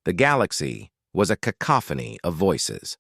The galaxy was a cacophony of voices.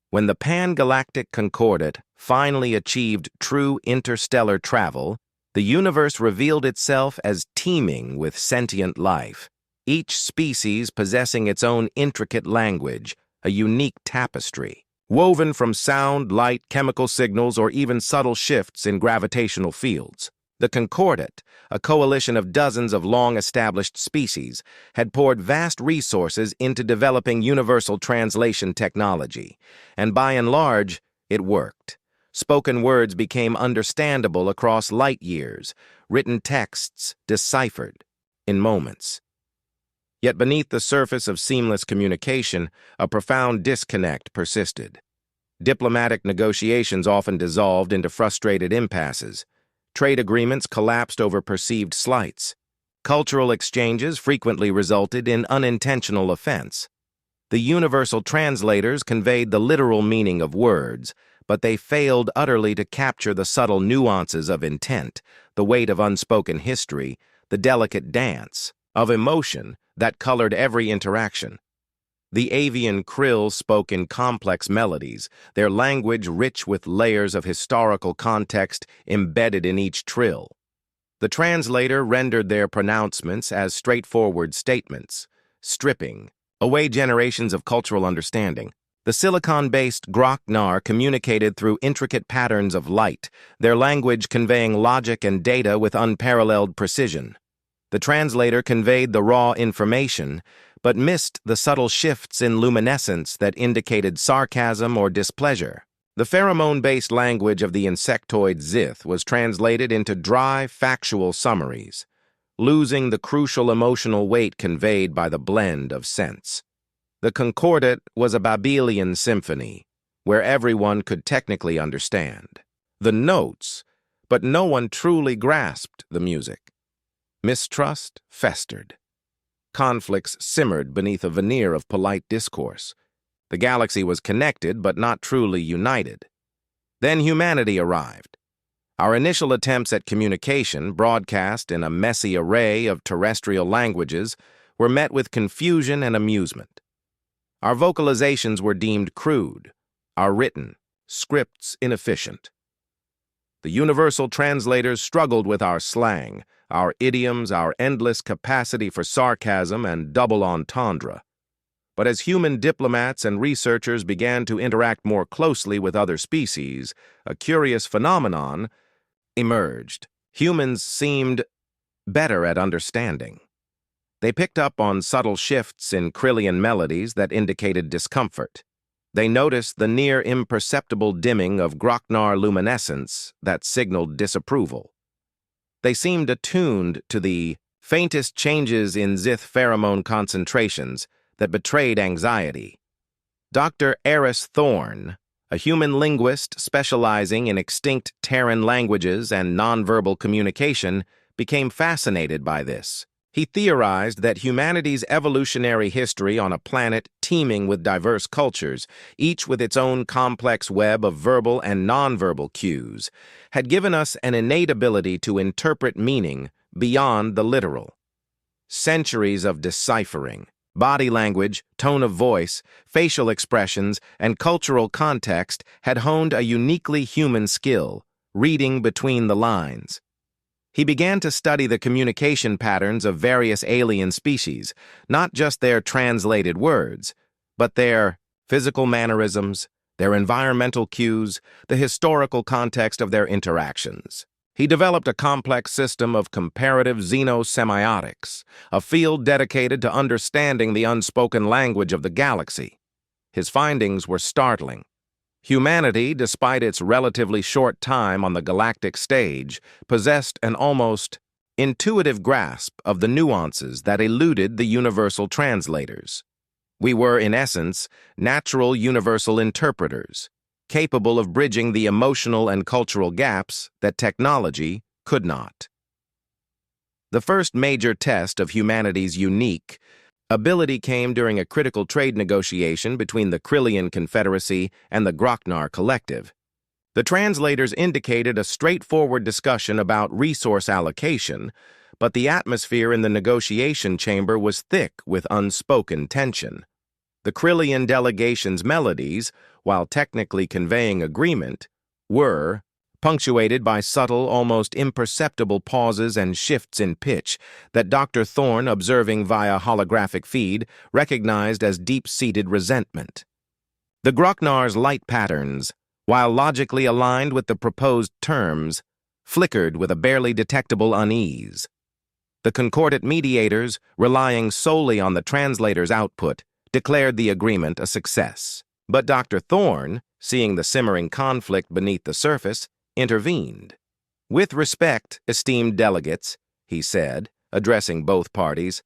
When the pan-galactic concordate finally achieved true interstellar travel, the universe revealed itself as teeming with sentient life, each species possessing its own intricate language, a unique tapestry, woven from sound, light, chemical signals, or even subtle shifts in gravitational fields. The concordate, a coalition of dozens of long-established species, had poured vast resources into developing universal translation technology, and by and large, it worked. Spoken words became understandable across light years, written texts deciphered in moments. Yet beneath the surface of seamless communication, a profound disconnect persisted. Diplomatic negotiations often dissolved into frustrated impasses. Trade agreements collapsed over perceived slights. Cultural exchanges frequently resulted in unintentional offense. The Universal Translators conveyed the literal meaning of words, but they failed utterly to capture the subtle nuances of intent, the weight of unspoken history, the delicate dance of emotion that colored every interaction. The avian krill spoke in complex melodies, their language rich with layers of historical context embedded in each trill. The translator rendered their pronouncements as straightforward statements, stripping away generations of cultural understanding. The silicon-based Grocknar communicated through intricate patterns of light, their language conveying logic and data with unparalleled precision. The translator conveyed the raw information, but missed the subtle shifts in luminescence that indicated sarcasm or displeasure. The pheromone-based language of the insectoid zith was translated into dry, factual summaries, losing the crucial emotional weight conveyed by the blend of sense. The concordate was a Babelian symphony, where everyone could technically understand the notes, but no one truly grasped the music. Mistrust festered. Conflicts simmered beneath a veneer of polite discourse. The galaxy was connected but not truly united. Then humanity arrived. Our initial attempts at communication, broadcast in a messy array of terrestrial languages, were met with confusion and amusement. Our vocalizations were deemed crude, our written scripts inefficient. The Universal Translators struggled with our slang, our idioms, our endless capacity for sarcasm and double entendre. But as human diplomats and researchers began to interact more closely with other species, a curious phenomenon emerged. Humans seemed better at understanding. They picked up on subtle shifts in Krillian melodies that indicated discomfort. They noticed the near imperceptible dimming of Grocknar luminescence that signaled disapproval. They seemed attuned to the faintest changes in zith pheromone concentrations that betrayed anxiety. Dr. Eris Thorne, a human linguist specializing in extinct Terran languages and nonverbal communication, became fascinated by this. He theorized that humanity's evolutionary history on a planet teeming with diverse cultures, each with its own complex web of verbal and nonverbal cues, had given us an innate ability to interpret meaning beyond the literal. Centuries of deciphering, body language, tone of voice, facial expressions, and cultural context had honed a uniquely human skill, reading between the lines. He began to study the communication patterns of various alien species, not just their translated words, but their physical mannerisms, their environmental cues, the historical context of their interactions. He developed a complex system of comparative xenosemiotics, a field dedicated to understanding the unspoken language of the galaxy. His findings were startling. Humanity, despite its relatively short time on the galactic stage, possessed an almost intuitive grasp of the nuances that eluded the Universal Translators. We were, in essence, natural universal interpreters, capable of bridging the emotional and cultural gaps that technology could not. The first major test of humanity's unique ability came during a critical trade negotiation between the Krillian Confederacy and the Grocknar Collective. The translators indicated a straightforward discussion about resource allocation, but the atmosphere in the negotiation chamber was thick with unspoken tension. The Krillian delegation's melodies, while technically conveying agreement, were punctuated by subtle, almost imperceptible pauses and shifts in pitch that Dr. Thorne, observing via holographic feed, recognized as deep-seated resentment. The Grocknar's light patterns, while logically aligned with the proposed terms, flickered with a barely detectable unease. The concordant mediators, relying solely on the translator's output, declared the agreement a success. But Dr. Thorne, seeing the simmering conflict beneath the surface, intervened. "With respect, esteemed delegates," he said, addressing both parties,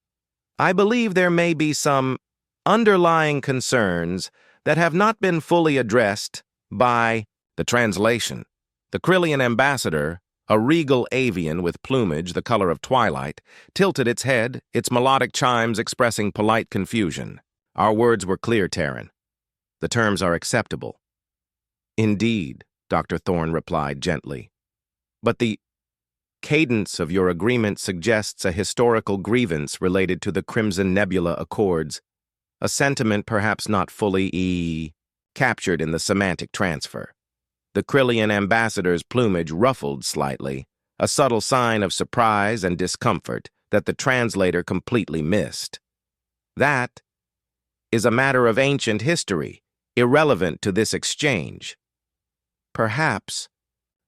"I believe there may be some underlying concerns that have not been fully addressed by the translation." The Krillian ambassador, a regal avian with plumage the color of twilight, tilted its head, its melodic chimes expressing polite confusion. "Our words were clear, Terran. The terms are acceptable." "Indeed," Dr. Thorne replied gently. "But the cadence of your agreement suggests a historical grievance related to the Crimson Nebula Accords, a sentiment perhaps not fully captured in the semantic transfer." The Krillian ambassador's plumage ruffled slightly, a subtle sign of surprise and discomfort that the translator completely missed. "That is a matter of ancient history, irrelevant to this exchange." "Perhaps,"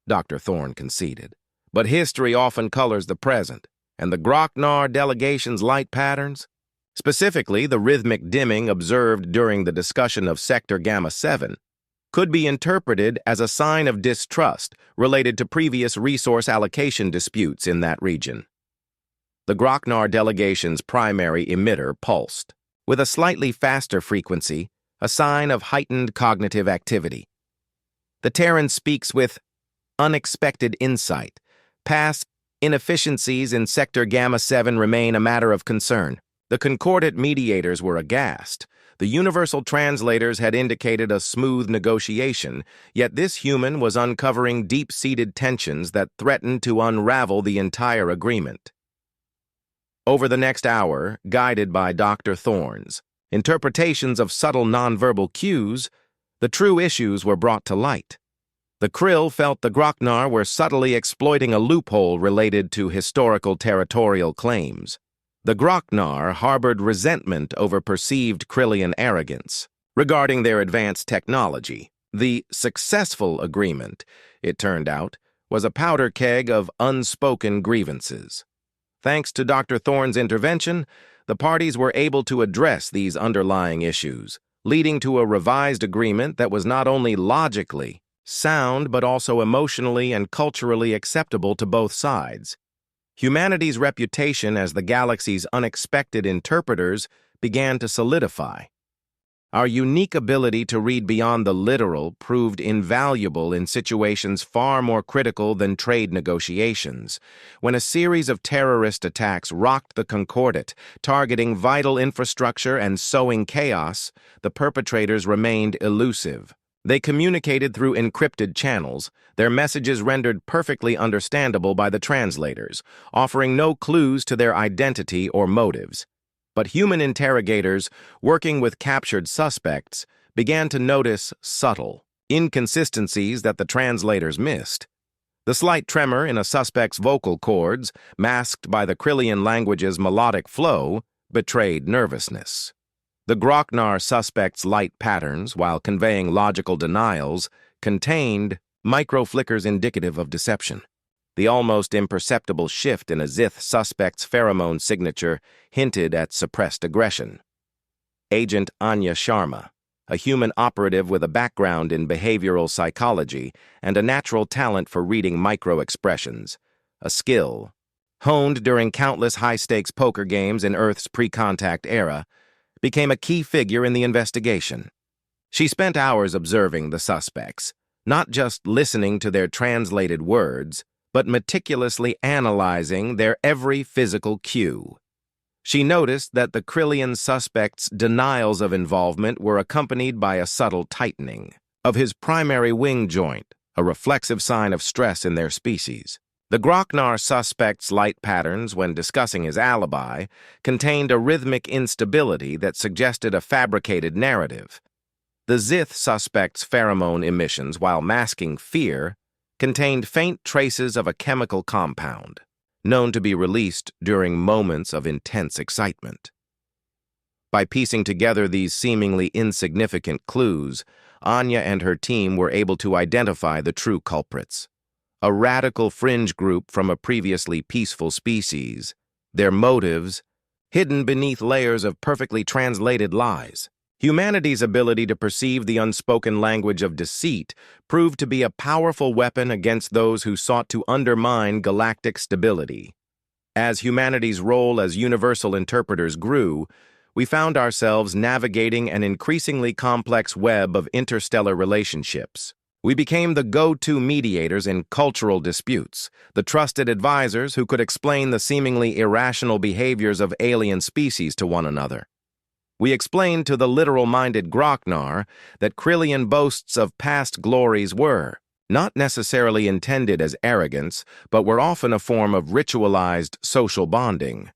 Dr. Thorne conceded, "but history often colors the present, and the Grocknar delegation's light patterns, specifically the rhythmic dimming observed during the discussion of Sector Gamma 7, could be interpreted as a sign of distrust related to previous resource allocation disputes in that region." The Grocknar delegation's primary emitter pulsed, with a slightly faster frequency, a sign of heightened cognitive activity. "The Terran speaks with unexpected insight. Past inefficiencies in Sector Gamma 7 remain a matter of concern." The concordant mediators were aghast. The Universal Translators had indicated a smooth negotiation, yet this human was uncovering deep-seated tensions that threatened to unravel the entire agreement. Over the next hour, guided by Dr. Thorne's interpretations of subtle nonverbal cues, the true issues were brought to light. The Krill felt the Grocknar were subtly exploiting a loophole related to historical territorial claims. The Grocknar harbored resentment over perceived Krillian arrogance regarding their advanced technology. The successful agreement, it turned out, was a powder keg of unspoken grievances. Thanks to Dr. Thorne's intervention, the parties were able to address these underlying issues, leading to a revised agreement that was not only logically sound but also emotionally and culturally acceptable to both sides. Humanity's reputation as the galaxy's unexpected interpreters began to solidify. Our unique ability to read beyond the literal proved invaluable in situations far more critical than trade negotiations. When a series of terrorist attacks rocked the Concordat, targeting vital infrastructure and sowing chaos, the perpetrators remained elusive. They communicated through encrypted channels, their messages rendered perfectly understandable by the translators, offering no clues to their identity or motives. But human interrogators, working with captured suspects, began to notice subtle inconsistencies that the translators missed. The slight tremor in a suspect's vocal cords, masked by the Krillian language's melodic flow, betrayed nervousness. The Grocknar suspect's light patterns, while conveying logical denials, contained micro-flickers indicative of deception. The almost imperceptible shift in a Zith suspect's pheromone signature hinted at suppressed aggression. Agent Anya Sharma, a human operative with a background in behavioral psychology and a natural talent for reading micro-expressions, a skill honed during countless high-stakes poker games in Earth's pre-contact era, became a key figure in the investigation. She spent hours observing the suspects, not just listening to their translated words, but meticulously analyzing their every physical cue. She noticed that the Krillian suspect's denials of involvement were accompanied by a subtle tightening of his primary wing joint, a reflexive sign of stress in their species. The Grochnar suspect's light patterns, when discussing his alibi, contained a rhythmic instability that suggested a fabricated narrative. The Zith suspect's pheromone emissions, while masking fear, contained faint traces of a chemical compound, known to be released during moments of intense excitement. By piecing together these seemingly insignificant clues, Anya and her team were able to identify the true culprits. A radical fringe group from a previously peaceful species, their motives hidden beneath layers of perfectly translated lies. Humanity's ability to perceive the unspoken language of deceit proved to be a powerful weapon against those who sought to undermine galactic stability. As humanity's role as universal interpreters grew, we found ourselves navigating an increasingly complex web of interstellar relationships. We became the go-to mediators in cultural disputes, the trusted advisors who could explain the seemingly irrational behaviors of alien species to one another. We explained to the literal-minded Grochnar that Krillian boasts of past glories were not necessarily intended as arrogance, but were often a form of ritualized social bonding.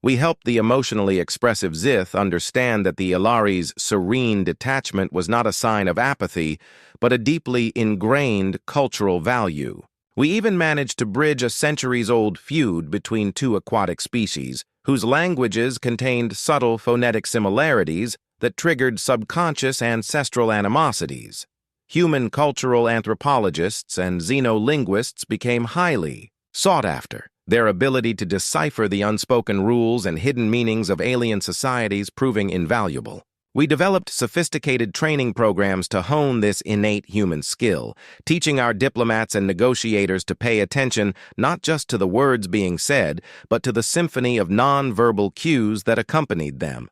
We helped the emotionally expressive Zith understand that the Ilari's serene detachment was not a sign of apathy, but a deeply ingrained cultural value. We even managed to bridge a centuries-old feud between two aquatic species, whose languages contained subtle phonetic similarities that triggered subconscious ancestral animosities. Human cultural anthropologists and xenolinguists became highly sought after, their ability to decipher the unspoken rules and hidden meanings of alien societies proving invaluable. We developed sophisticated training programs to hone this innate human skill, teaching our diplomats and negotiators to pay attention not just to the words being said, but to the symphony of non-verbal cues that accompanied them.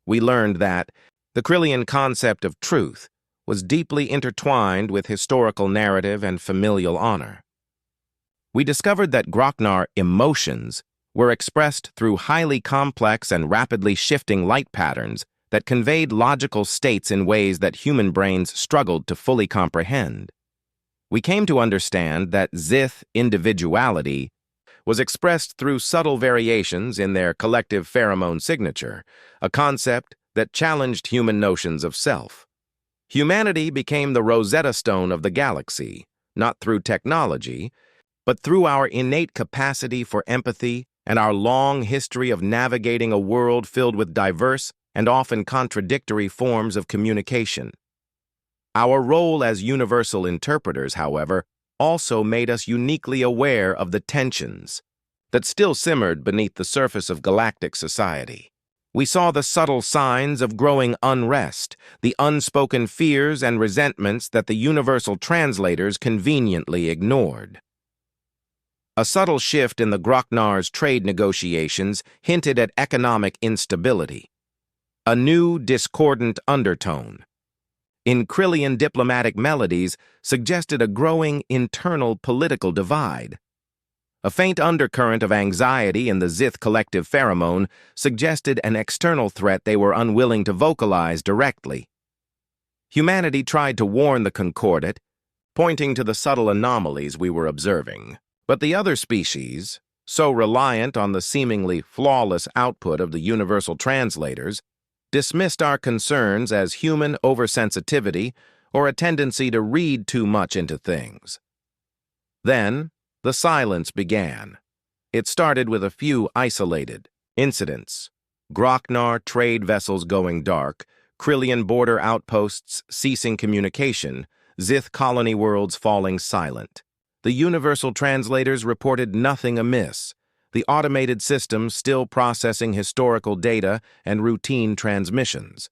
We learned that the Krillian concept of truth was deeply intertwined with historical narrative and familial honor. We discovered that Grochnar emotions were expressed through highly complex and rapidly shifting light patterns that conveyed logical states in ways that human brains struggled to fully comprehend. We came to understand that Zith individuality was expressed through subtle variations in their collective pheromone signature, a concept that challenged human notions of self. Humanity became the Rosetta Stone of the galaxy, not through technology, but through our innate capacity for empathy and our long history of navigating a world filled with diverse and often contradictory forms of communication. Our role as universal interpreters, however, also made us uniquely aware of the tensions that still simmered beneath the surface of galactic society. We saw the subtle signs of growing unrest, the unspoken fears and resentments that the Universal Translators conveniently ignored. A subtle shift in the Grochnar's trade negotiations hinted at economic instability, a new discordant undertone in Krillian diplomatic melodies suggested a growing internal political divide. A faint undercurrent of anxiety in the Zith collective pheromone suggested an external threat they were unwilling to vocalize directly. Humanity tried to warn the Concordat, pointing to the subtle anomalies we were observing. But the other species, so reliant on the seemingly flawless output of the Universal Translators, dismissed our concerns as human oversensitivity or a tendency to read too much into things. Then, the silence began. It started with a few isolated incidents. Grochnar trade vessels going dark, Krillian border outposts ceasing communication, Zith colony worlds falling silent. The Universal Translators reported nothing amiss, the automated system still processing historical data and routine transmissions.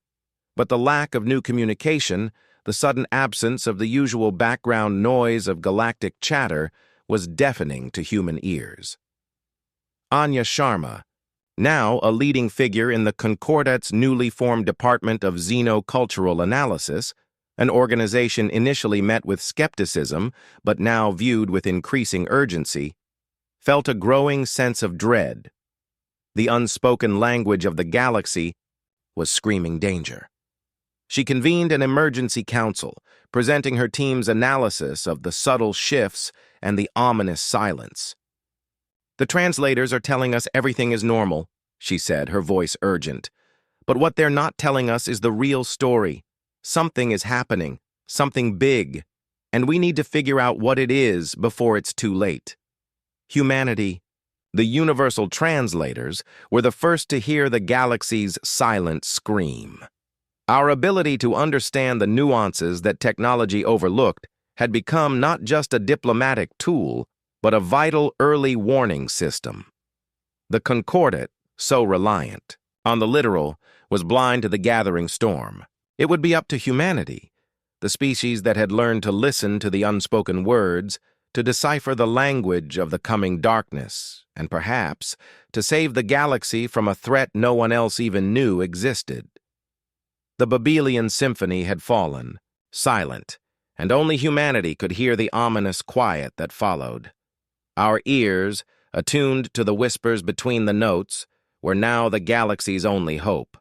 But the lack of new communication, the sudden absence of the usual background noise of galactic chatter, was deafening to human ears. Anya Sharma, now a leading figure in the Concordat's newly formed Department of Xenocultural Analysis, an organization initially met with skepticism but now viewed with increasing urgency, felt a growing sense of dread. The unspoken language of the galaxy was screaming danger. She convened an emergency council, presenting her team's analysis of the subtle shifts and the ominous silence. "The translators are telling us everything is normal," she said, her voice urgent. "But what they're not telling us is the real story. Something is happening, something big, and we need to figure out what it is before it's too late." Humanity, the Universal Translators, were the first to hear the galaxy's silent scream. Our ability to understand the nuances that technology overlooked had become not just a diplomatic tool, but a vital early warning system. The Concordat, so reliant on the literal, was blind to the gathering storm. It would be up to humanity, the species that had learned to listen to the unspoken words, to decipher the language of the coming darkness, and perhaps to save the galaxy from a threat no one else even knew existed. The Babelian symphony had fallen, silent, and only humanity could hear the ominous quiet that followed. Our ears, attuned to the whispers between the notes, were now the galaxy's only hope.